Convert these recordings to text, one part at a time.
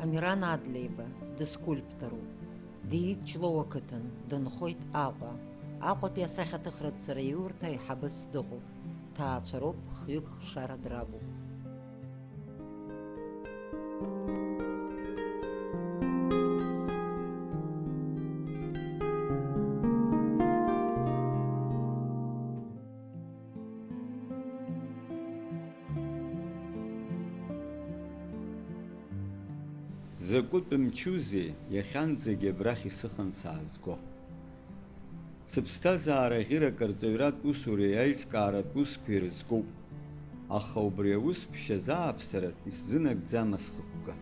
Амиран Адлейба, дыскульптору, диитчлоу ақыҭан, дынхоит Аҟәа. Аҟәатәи асахьаҭыхратә иурҭа аиҳабыс дыҟоуп. Ҭаацәароуп, хҩык хшара драбуп. Закәытә мчузеи, иахьанӡагьы абрахь исыхан саазго. Сыԥсҭазаара ӷьырак арҵаҩратә усуреи аиҿкааратә усқәа ирызкуп. Аха убри аус ԥшьазааԥсаратә исзынагӡама схықәка.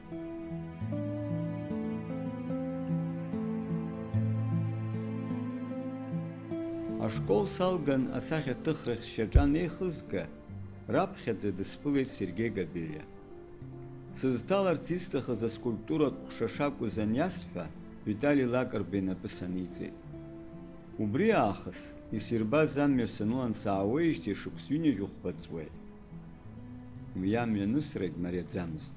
Ашкол салган асахьаҭыхрахь сшьаҿа неихызга, раԥхьаӡа дысԥылеит Сергеи Габеиа. Сызҭаларц исҭахыз аскульптуратә ҟәша шакәыз аниасҳәа, Витали Лакрба инапы саниҵеит. Убри аахыс, исирбаз амҩа санылан саауеижьҭеи шықәс ҩынҩажәа ҵуеит. Уи амҩанысрагь мариаӡамызт,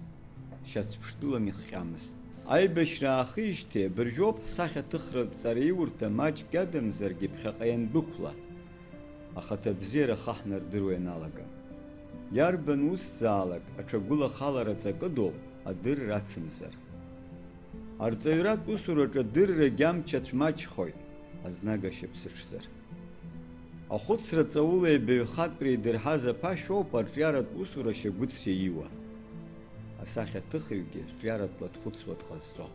шьацԥштәылан ихҟьамызт. Аибашьра аахижьҭеи абыржәоуп ҳсахьаҭыхратә ҵараиурҭа маҷк иадамзаргьы ԥхьаҟа иандәықәла, ахаҭа бзиара хаҳнардыруа ианалага. Иарбан усзаалак аҽагәылахалара ҵакыдоуп адырра ацымзар. Арҵаҩратә усураҿы адыррагьы амчацә маҷхоит, азнага шьапсыҽзар. Ахәыцра ҵаула еибаҩхатәра идырҳаз аԥашәоуп арҿиаратә усура шьагәыҵшьа иуа. Асахьаҭыхыҩгьы рҿиаратәла дхәыцуа дҟазҵо.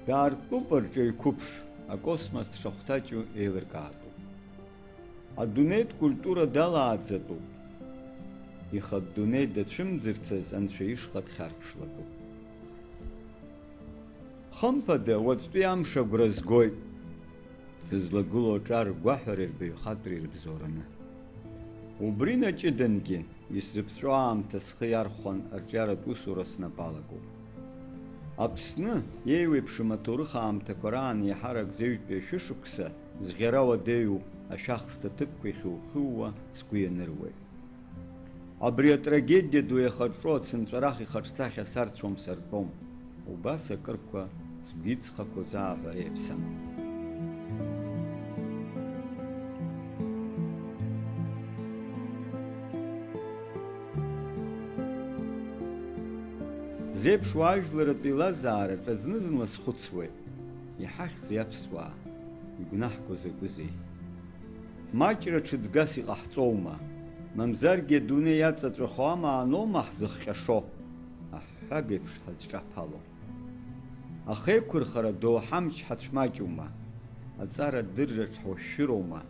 Даартәуп арҿиаҩ қәыԥш, акосмос дшахәҭаҷу еилыркаатәуп. Адунеитә культура далааӡатәуп. Ихатә дунеи дацәымӡырцаз Анцәа ишҟа дхьарԥшлатәуп. Хымԥада уаҵәтәи амш агәра згоит, сызлагылоу аҿар ргәаҳәара ирбаҩхатәра ирбзоураны. Убри наҷыдангьы исзыԥҵәо аамҭа схы иархәан арҿиаратә усура снапалагоуп. Аԥсны еиуеиԥшым аҭоурых аамҭақәа раан еиҳарак зеҩтәи ашәышықәса зӷьара уадаҩу ашәахсҭа ҭыԥқәа ихьухьууа сгәы ианыруеит. Абри атрагедиа ду иахаҿо ацынҵәарах ихаҿсахьа сарцәом сартәом, убас акырқәа сгәы иҵхақәо зааҳәара иаԥсам. Зеиԥшуа ажәларатә еилазаараҿ зны-зынла схәыцуеит, иҳахьзеи аԥсуаа, игәнаҳго закәызеи? Маҷра ҽыҵгас иҟаҳҵоума? Мамзаргьы адунеи иаҵаҵәахо амааноума ҳзыхҟьашо, аҳәҳәага еиԥш ҳазҿаԥало? Ахеиқәырхара доуҳамч ҳацәмаҷума? Аҵара дырраҿ ҳушәшәыроума?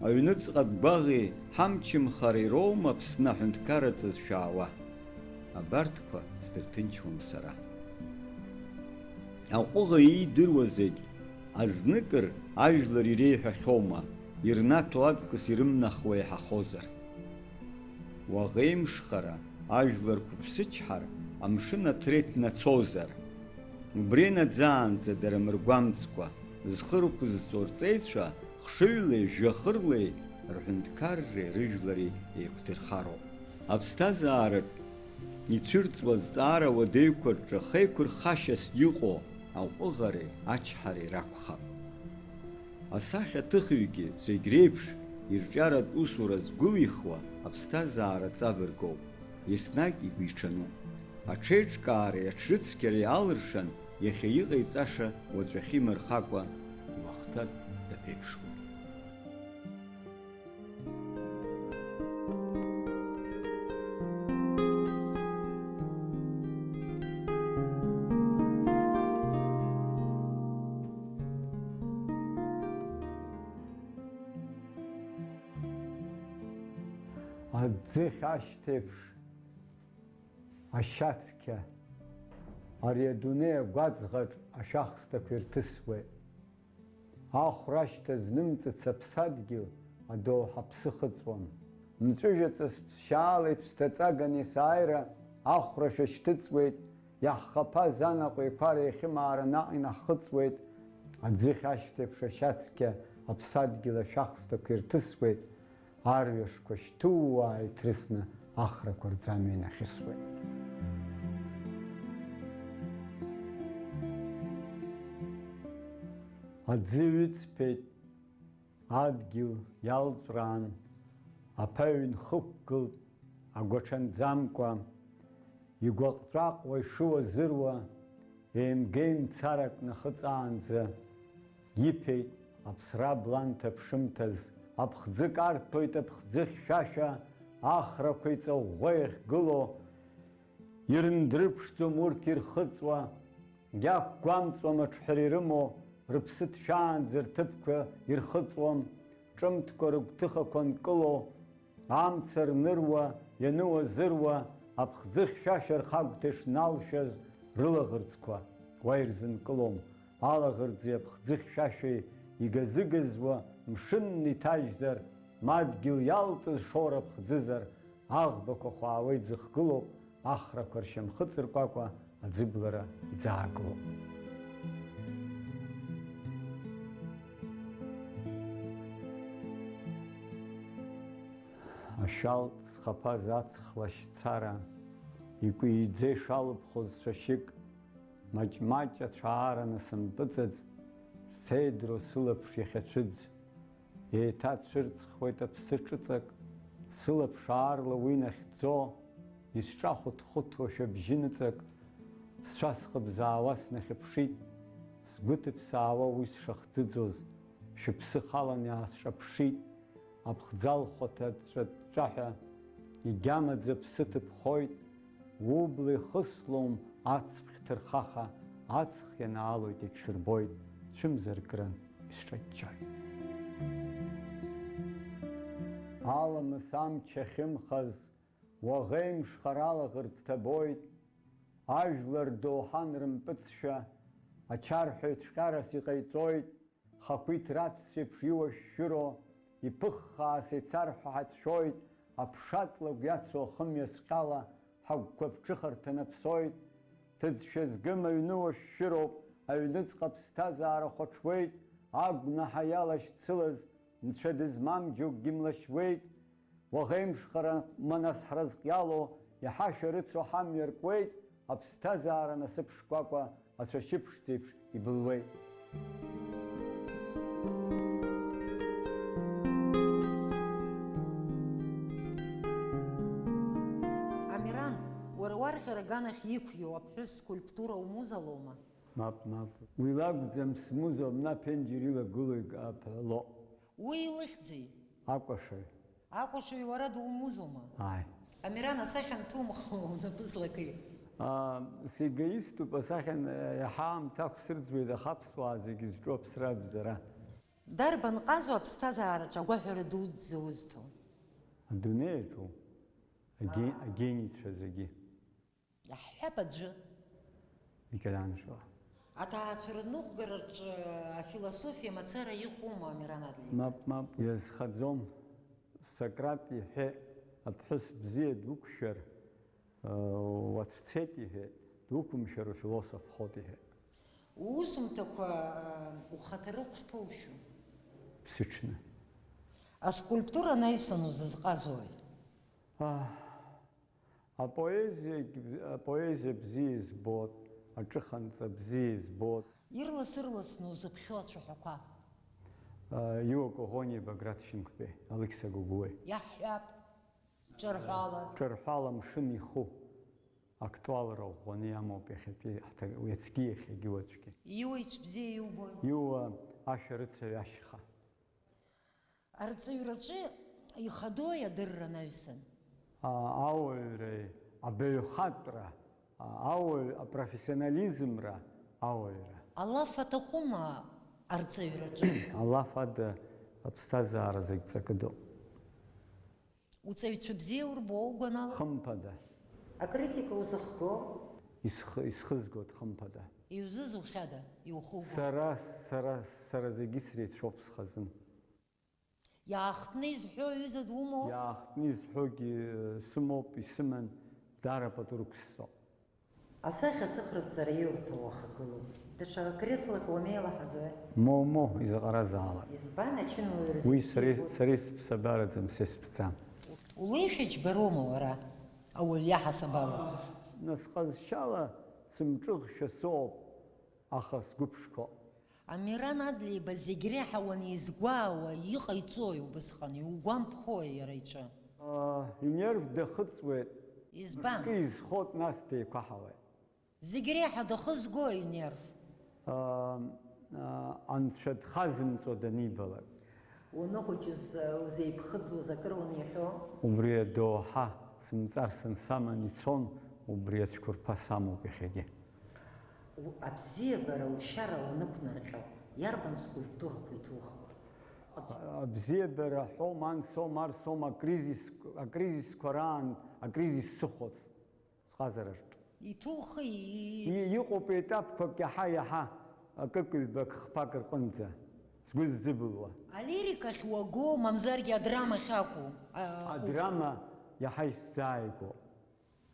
Аҩныҵҟатә гәаӷи ҳамчымхареи роума Аԥсны аҳәынҭқарраҵа зшәаауа? Абарҭқәа сдырҭынчуам сара. Аҟәыӷа иидыруа зегь, азныкыр ажәлар иреиҳәахьоума, ирнаҭо аҵкыс ирымнахуа иҳахозар? Уаӷеимшхара, ажәлар қәыԥсычҳар, амшын аҭреҭ нацозар? Убри наӡаанӡа дара мыргәамҵкәа, зхы рықәызҵо рҵеицәа, хшыҩлеи жәахырлеи, рҳәынҭқарреи рыжәлари еиқәдырхароуп. Аԥсҭазаараҿ ицәырҵуа зҵаара уадаҩқәа рҿы хеиқәырхашьас иҟоу аҟәыӷареи ачҳареи ракәхап. Асахьаҭыхыҩгьы зегь реиԥш ирҿиаратә усура згәылихуа аԥсҭазаара ҵабыргоуп, еснагь игәиҽануп. Аҽеиҿкаареи аҽрыцқьареи алыршан, иахьа иҟаиҵаша уаҵәахьы имырхакәа уахҭа даԥеиԥшуп. Аӡыхь ашьҭеиԥш ашьацқьа, ари адунеи агәаҵӷаҿ ашәахсҭақәа ирҭысуеит. Ахәра ашьҭа знымҵыц аԥсадгьыл адоуҳа ԥсы хыҵуам. Мҵәыжәаҵас ԥсшьаала иԥсҭаҵаган есааира ахәра шәашьҭыҵуеит, иаҳхаԥаз анаҟә еиқәара иахьымаара наҟ инаҳхыҵуеит. Аӡыхь ашьҭеиԥш ашьацқьа аԥсадгьыл ашәахсҭақәа ирҭысуеит. Арҩашқәа шьҭууаа иҭрысны ахрақәа рӡамҩа инахьысуеит. аӡы ҩыҵԥеит, адгьыл иалҵәраан, аԥаҩ нхықәгылт, агәаҽанӡамкәа, игәаҟҵәаҟуа ишуазыруа, еимгеимцарак нахыҵаанӡа, иԥеит аԥсра бланҭа ԥшымҭаз, аԥхӡы карҭәоит аԥхӡы хьшәашәа, ахрақәа иҵаӷәӷәа иахьгыло, ирындрыԥшӡом урҭ ирхыҵуа, иақәгәамҵуам аҽҳәара ирымоу, рыԥсы ҭшәаанӡа рҭыԥқәа ирхыҵуам, ҿымҭқәа рыгәҭыхақәа нкыло, амца рныруа, иануазыруа, аԥхӡы хьшәашәа рхагәҭа ишналшәаз рылаӷырӡқәа уа ирзынкылом, алаӷырӡи аԥхӡы хьшәашәеи игазыгазуа мшынны иҭажьзар, мадгьыл иалҵыз шоура ԥхӡызар, аӷбақәа хәаауа иӡыхгылоуп, ахрақәа ршьамхы ҵыркәакәа аӡыблара иӡаагылоуп. Ашәалт зхаԥаз аҵх лашьцара, икәиӡа ишалыԥхоз цәашьык, маҷ-маҷ ацәаараны сымпыҵаӡ, сцеидро сылаԥш иахьацәыӡ, еиҭацәырҵхуеит аԥсы ҿыҵак, сылаԥш аарла уи нахьӡо, исҿахәыҭхәыҭуа шәабжьы ныҵак, сцәа схыбзаауа снахьыԥшит, сгәы ҭыԥсаауа уи сшахӡыӡоз, шәыԥсы халан иаасҿаԥшит, аԥхӡалхәаҭа ҵәаҳәа, егьамаӡа ԥсы ҭыԥхоит, убла ихыслом ацԥхь ҭырхаха, аҵх ианаалоит егьшырбоит, цәымзаркрын исҿаҷҷоит. Аламыс амч ахьымхаз, уаӷеимшхара алаӷырӡ ҭабоит, ажәлар доуҳан рымпыҵшәа, ачарҳәаҩ цәҟьарас иҟаиҵоит, хақәиҭ раҵәцәеиԥш иуашәшәыро, иԥыххаас еицарҳәа ҳацәшәоит, аԥшатлакә иацу ахымҩа сҟьала, ҳагәқәа ԥҽыхарҭа наԥсоит, ҭыӡшәа згым аҩны уашәшәыроуп, аҩныҵҟа ԥсҭазаара хәаҽуеит, агәнаҳа иалашьцылаз, нцәа дызмам џьоукгьы млашьуеит, уаӷеимшхара манас ҳразҟиало, иҳашәарыцо ҳамҩа ркуеит, аԥсҭазаара насыԥ шкәакәа ацәашьыԥшӡеиԥш ибылуеит. Амиран, уара уарӷьара аганахь иқәиоу аԥҳәыс скульптура умузалома? Мап, мап. Уи лакәӡам смузо, абна аԥенџьыр илагыло иҟаԥало. Уи илыхьӡи? Акәашаҩ. Акәашаҩ уара думузома? Ааи. Амиран, асахьа анҭумхо унапы злаки? Сегоиступ, асахьан иаҳа аамҭа ақәсырӡуеит, аха аԥсуаа зегьы зҿу аԥсра абзара. Дарбан ҟазу аԥсҭазаараҿы агәаҳәара дуӡӡа узҭо? Адунеиаҿу агеницәа зегьы. Иаҳҳәап аӡәы. Микеланджело. Аҭаацәа рныҟәгараҿы афилософиа мацара иҟоума, Амиран Адлейба? Мап, мап, иазхаӡом. Сократ иҳәеит, аԥҳәыс бзиа дуқәшәар, уацәцеит иҳәеит, дуқәымшәар уфилософ хот иҳәеит. Уусумҭақәа ухаҭарыҟә шԥоушьо? Ԥсыҽны. Аскульптура наҩсан узызҟазои? Апоезиа бзиа избот, аҿыханҵа бзиа избот. Ирлас-ырласны узыԥхьо ацәаҳәақәа? Иуа Коӷониба Градченкови, Алықьса Гогуеи. Иаҳҳәап, ҿырҳәала. Ҿырҳәала мшын иху, актуалра ӷәӷәаны иамоуп иахьатәи, уи ацгьы иахьагьы уаҵәгьы. Иуа иҽбзиа иубои? Иуа ашәарыцаҩ ашьха. Арҵаҩраҿы ихадои адырра наҩсан? Ауаҩреи, абаҩхатәра, ауаҩ апрофессионализмра, ауаҩра. Алаф аҭахума арҵаҩраҿы? Алаф ада аԥсҭазаара зегь ҵакыдоуп. Уҵаҩцәа бзиа урбо угәанала? Хымԥада. Акритика узыхго? Исхызгоит хымԥада. Иузызухьада, иухуго? Сара зегьы среицәоуп схазын. Иаахтны изҳәо аҩыза думоу? Иаахтны изҳәогьы сымоуп, исыман, даара пату рықәсҵоуп. Асахьа аҭыхратәҵара иурҭо уахагылоуп. Даҽа креслак уамеилаҳаӡои? Мо, изаҟаразаалак. Избан ачынуаҩра Уи сара исԥсабараӡам, са исԥҵам. Улеишәа џьбароума уара, ауаҩ иаҳасаб ала? Насҟазшьала сымҿыӷшәа соуп, аха сгәы ԥшқо. Амиран Адлейба зегь реиҳа уанизгәаауа иҟаиҵои убысҟан, иугәамԥхои иара иҿы? Инерв дахыҵуеит. Избан? Изхоит нас деиқәаҳауеит. Зегь реиҳа дахызгои инерв? Анцәа дхазымҵо данибалак. Уаныхәыҷыз узеиԥхыӡуаз акыр уаниҳәо? Убри адоуҳа сымҵарсан саман ицон, убри ацәқәырԥа самоуп иахьагьы. Абзиабара ушьара уанықәнарҟьо, иарбан скульптурақәа иҭухуа? Абзиабара ҳәом, ансом, арсом, акризисқәа раан, акризис сыхәоц сҟазараҿ. Иҭухи? Иҟоуп етапқәак иаҳа акык-ҩбак хԥак рҟынӡа, сгәы ззыбылуа. Алирикахь уагоу, мамзаргьы адрамахь акәу? Адрама иаҳа исзааигәоуп.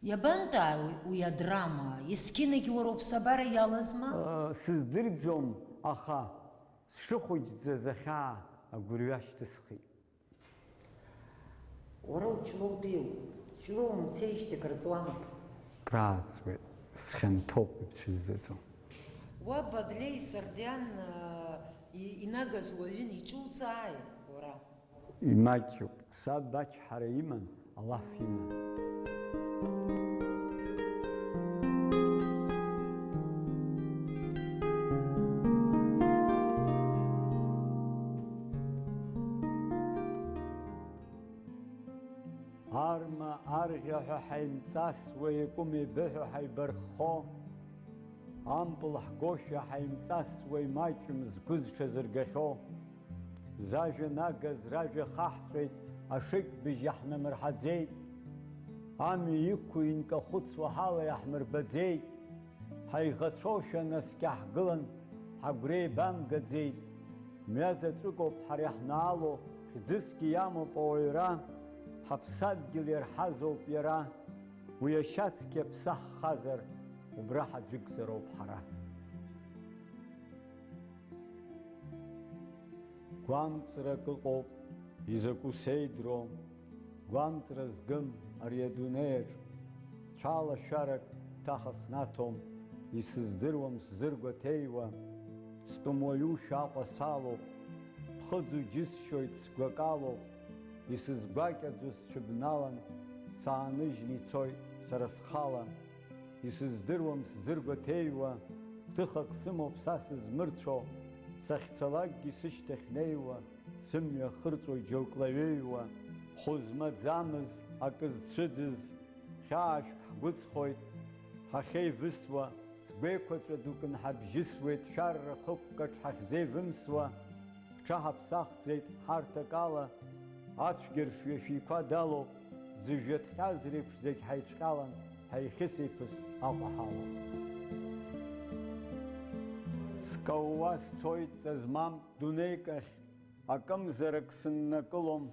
Иабантәааи уи адрама? Есқьынагьы уара уԥсабара иалазма? Сыздырӡом, аха сшыхәыҷӡаз ахьаа агәырҩа шьҭысхит. Уара уҷлоутәиу, ҷлоу умцеижьҭеи акырҵуама? Крааҵуеит, схьанҭоуп ибцәызӡаӡом. Уаб Адлеи Сардиан инагаз уаҩын иҿуҵааи, уара? Имаҷуп, саб ачҳара иман, алаф иман. Арма, арӷьа ҳәа ҳаимҵасуа, икәыми быҳәо ҳаибарххо, ампыл ҳгошәа ҳаимҵасуа, имаҷым згәы зҽазыргахьоу, зажәа нагаз ражәа хаҳҵәеит, ашыкьбыжь иаҳнамырҳаӡеит, амҩа иқәу инкахәыцуа ҳала иаҳмырбаӡеит, ҳаиӷацәоушәа наскьаҳгылан, ҳагәра еибамгаӡеит, мҩа заҵәыкоуп ҳара иаҳнаало, хьӡысгьы иамоуп ауаҩра, ҳаԥсадгьыл иарҳазоуп иара, уи ашьацқьа ԥсаҳхазар, убра ҳаӡәыкзароуп ҳара. Гәамҵрак ыҟоуп, изакәу сеидроу, гәамҵра згым ари адунеиаҿ, цәалашәарак ҭаха снаҭом, исыздыруам сзыргәаҭеиуа, стәымуаҩушәа Аҟәа салоуп, ԥхыӡу џьысшьоит сгәакалоуп, исызгәакьаӡо сцәыбналан, сааныжьны ицоит сара схала, исыздыруам сзыргәаҭеиуа, гәҭыхак сымоуп са сызмырцәо, сахьцалакгьы сышьҭахь неиуа, сымҩа хырҵәоит џьоук лаҩеиуа, ҳузмаӡамыз, акы зцәыӡыз, хьаашәк ҳгәыҵхоит, ҳахьеивысуа, сгәеиқәаҵәа дук нҳабжьысуеит, шәарра хықәкаҿ ҳахьзеивымсуа, ҳҽаҳаԥсахӡеит ҳарҭак ала, ацәгьаршҩы шәиқәа далоуп, зыжәҩа ҭҟьаз реиԥш зегь ҳаицәҟьалан, ҳаихьысеиԥыс Аҟәа ҳалоуп. Скаууа сцоит ҵа змам дунеикахь, акымзарак сыннакылом,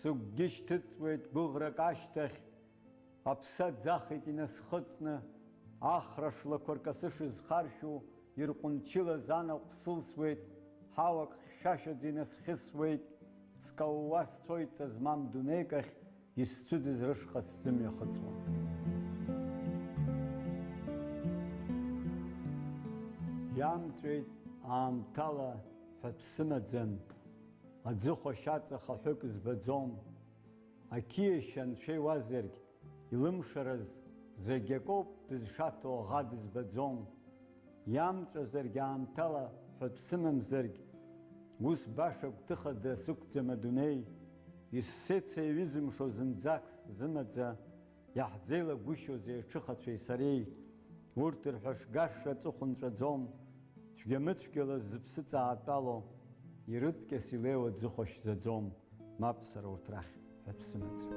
сыгәгьы шьҭыҵуеит гәыӷрак ашьҭахь, аԥса ӡахит инасхыҵны, ахра шлақәа ркасы шызхаршәу, ирҟәынчылаз анаҟә сылсуеит, ҳауак хьшәашәаӡа инасхьысуеит, скаууа сцоит ҵа змам дунеикахь, исцәыӡыз рышҟа сзымҩахыҵуа. Иамҵәеит аамҭала ҳәатә сымаӡам, аӡыхәа шьаҵа хаҳәык збаӡом, ақьиашьа анцәа иуазаргь, илымшараз зегь акоуп дызшаҭо аӷа дызбаӡом, иамҵәазаргь аамҭала ҳәатә сымамзаргь, ус баша гәҭыхада сықәӡам адунеи, иссеица иҩызымшо зынӡак зымаӡа, иаҳзеилагәышьозеи аҽыхацәеи сареи, урҭ рҳәашгаша аҵыхәанҵәаӡом, цәгьамыцәгьала зыԥсы ҵаатәало, ирыҵкьас илеиуа ӡыхәа шьӡаӡом, мап сара урҭ рахь ҳәатә сымаӡам.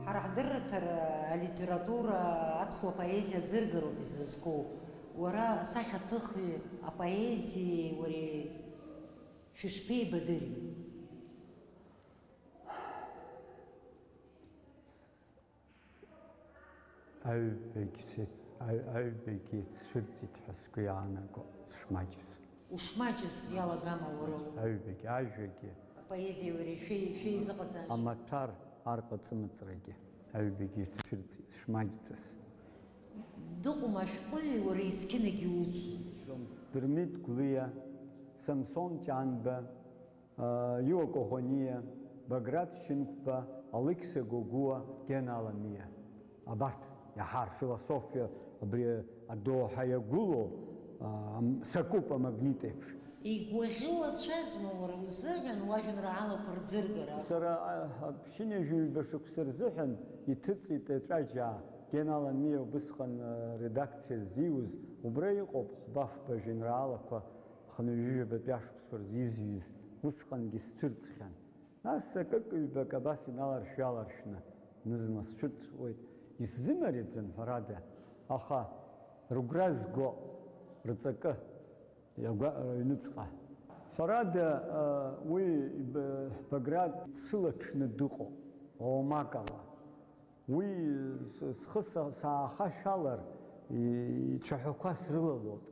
Ҳара ҳдырраҭара алитература, аԥсуа поезиа ӡыргароуп изызку. Уара асахьаҭыхҩы, апоезиеи уареи шәышԥеибадыри? Аҩбагьы цәырҵит ҳәа сгәы иаанаго, сшмаҷыз. Ушмаҷыз иалагама уара? Аҩбагьы, ажәагьы. Апоезиеи уареи шәеизыҟазаашьа? Амаҭәар арҟаҵымыҵрагьы. аҩбагьы ицәырҵит, шмаҷҵас. Дыҟоума ашәҟәыҩҩы уара есқьынагьы иуцу? Дырмит Гәлиа, Самсон Ҷанба, Иуа Коӷониа, Баграт Шьынқәба, Алықьса Гогуа, Гена Аламиа. Абарҭ иаҳа рфилософиа абри адоуҳа иагәылоу сакуп амагнит еиԥш. Игәаӷьуацәазма уара узыҳәан уажәеинраалақәа рӡыргара? Сара ԥшьынҩажәи ҩба шықәса рзыҳәан иҭыҵит Аҵәаџьаа, Гена Аламиа убысҟан редакциа зиуз, убра иҟоуп хәба-фба жәеинраалақәа хынҩажәижәабатәи ашықәсқәа рзы изҩыз, усҟангьы сцәырҵхьан. Нас акык-ҩбак абас иналаршә-аларшәны нызма сцәырҵуеит. Исзымариаӡам ҳәарада, аха рыгәра зго рҵакы аҩныҵҟа. Ҳәарада уи Баграт дсылаҽны дыҟоуп, оумакала. Уи схы саахашәалар ицәаҳәақәа срылалоит.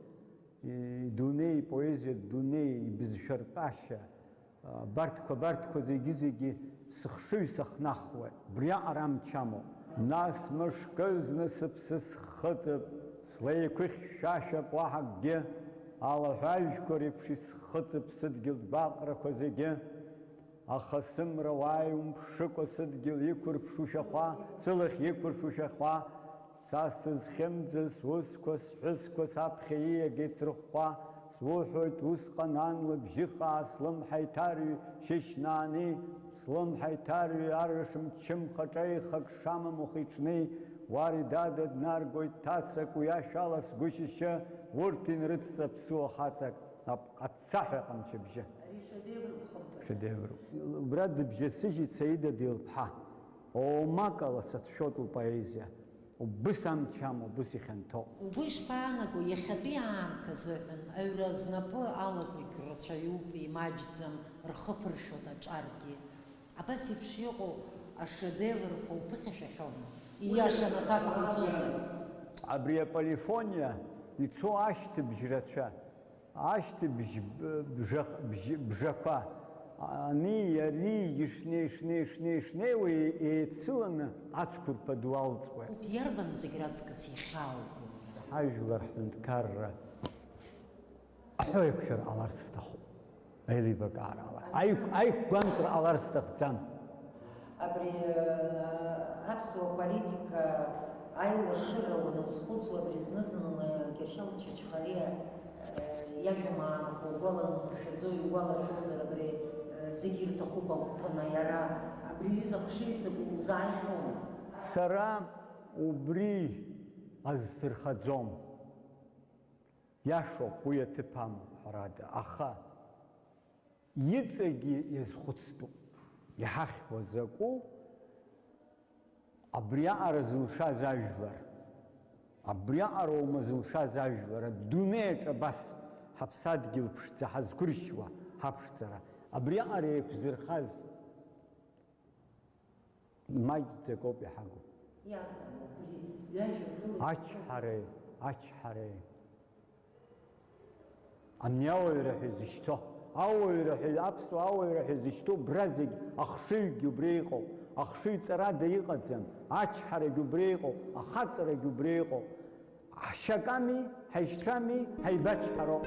Идунеи, ипоезиа дунеи, ибызшәартәашьа, барҭқәа зегьы сыхшыҩ сахнахуеит, убриаҟара амч амоуп. Нас мышкызны сыԥсы схыҵып, слеиқәыхьшәашәап уаҳа акгьы, алаҳәажәқәа реиԥш исхыҵып сыдгьыл гәаҟрақәа зегьы, аха сымра уааи умԥшыкәа сыдгьыл иқәырԥшу шәахәа, сылахь иқәыршу шәахәа, са сызхьымӡаз усқәа, сҳәысқәа саԥхьа ииагеит срыхәхәа, суҳәоит усҟан ан лыбжьы хаа слымҳа иҭарҩ шьышьнаани, слымҳа иҭарҩ арҩаш мчымхаҿеихак шамам ухиҽни, уари дада днаргоит ҭацак уи ашәала сгәышьышьы, урҭ инрыццаԥсуа хаҵак аццаҳәа ҟамчыбжьы. Шедевруп. Убра дыбжьасыжьит Саида Дилԥҳа. Оумакала сацәшәоит лпоезиа. Убыс амч амоуп, убыс ихьанҭоуп. Угәы ишԥаанаго иахьатәи аамҭазыҳәан аҩра знапы алакҩык рацәаҩуп, имаҷӡам, рхы ԥыршәоит аҿаргьы. Абас еиԥш иҟоу ашедеврқәа уԥыхьашәахьоума? Ииашан аҭак ҟаиҵозар? Абри аполифониа ицо ашьҭыбжь рацәа, ашьҭыбжь бжақәа, ани ари ишнеиуа еицыланы ацәқәырԥа ду алҵуеит. Иарбану зегь раҵкыс ихьаауго? Ҳажәлар ҳҳәынҭқарра аҳәаиқәшәара ҟаларц сҭахуп, аилибакаарала. Аиқәгәамҵра ҟаларц сҭахӡам. Абри аԥсуа политика аилашыра уаназхәыцуа абри зны-зынла Гершьал Чачхалиа иажәамаанақәа угәаланаршәаӡо иугәалашәозар абри зегьы ирҭахуп агәҭаны иара абри аҩыза хшыҩҵак узааихьоума? Сара убри азсырхаӡом. Иашоуп уи аҭыԥ амоуп ҳәарада, аха иҵегьы иазхәыцтәуп. Иҳахьуа закәу абриаҟара зылшаз ажәлар, абриаҟароума зылшаз ажәлар, адунеиаҿ абас ҳаԥсадгьыл ԥшӡа ҳазгәыршьуа ҳаԥшӡара, абриаҟара еиқәзырхаз маҷӡак ауп иҳагу. Ачҳареи, ани ауаҩра ҳәа изышьҭо, аԥсуа ауаҩра ҳәа изышьҭоу бра зегь ахшыҩгьы убри иҟоуп, ахшыҩ ҵарада иҟаӡам, ачҳарагьы убри иҟоуп, ахаҵарагьы убри иҟоуп. Ҳшьаками, ҳаишьцәами, ҳаибачҳароуп.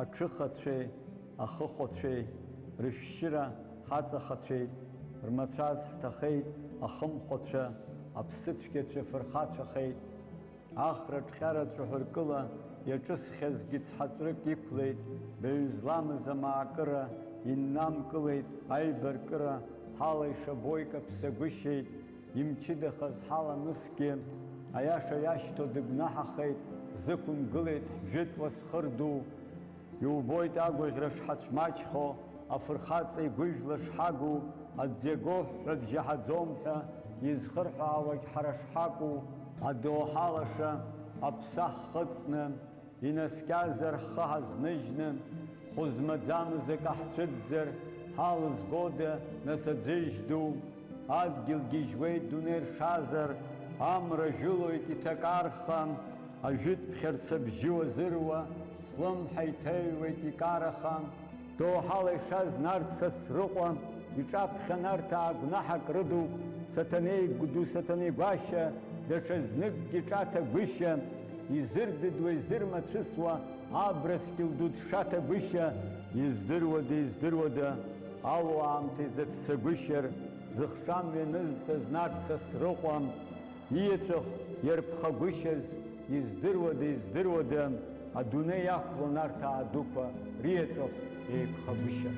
Аҽыхацәеи, ахыхәацәеи, рышәшьыра ҳаҵахацәеит, рмацәаз ҳҭахеит, ахымхәацәа, аԥсыцәгьацәа фырхацәахеит, ахра ҿҟьараҵәа ҳәыркыла иаҿысхьазгьы цҳаҵәрык иқәлеит, баҩ зламыз амаакыра иннамкылеит, аибаркыра ҳала ишабо икаԥсагәышьеит, имчыдахаз ҳаламысгьы аиаша иашьҭо дыгәнаҳахеит, зықәымгылеит ҳжәытәуа схырду, иубоит агәаӷьра шҳацәмаҷхо, афырхаҵа игәыжәла шҳагу, аӡиаго ҳәҳәабжьы ҳаӡом ҳәа изхырҳәаауагь ҳара шҳакәу, адоуҳа лаша аԥса ҳхыҵны, инаскьазар ҳхы ҳазныжьны, хәы змаӡамыз акы ҳцәыӡзар, ҳалызгода, нас аӡыжь ду, адгьыл гьежьуеит дунеи ршазар, амра жәылоит иҭакарха, ажәытәԥхьарца бжьы уазыруа, слымҳа иҭаҩуеит икараха, доуҳала ишаз Нарҭ Сасрыҟәа, иҿаԥхьа Нарҭаа гәнаҳак рыдуп, Саҭанеи ду Саҭанеи гәашьа, даҽа зныкгьы ҿаҭагәышьа, изырдыдуа изырмацәысуа, абрыскьыл ду дшаҭагәышьа, издыруада, алуаамҭа изаццагәышьар, зыхшам ианызҵаз Нарҭ Сасрыҟәа, иеҵәахә иарԥхагәышьаз, издыруада, адунеи иақәлон Нарҭаа дуқәа, реиеҵәахә еиқәхагәышьар.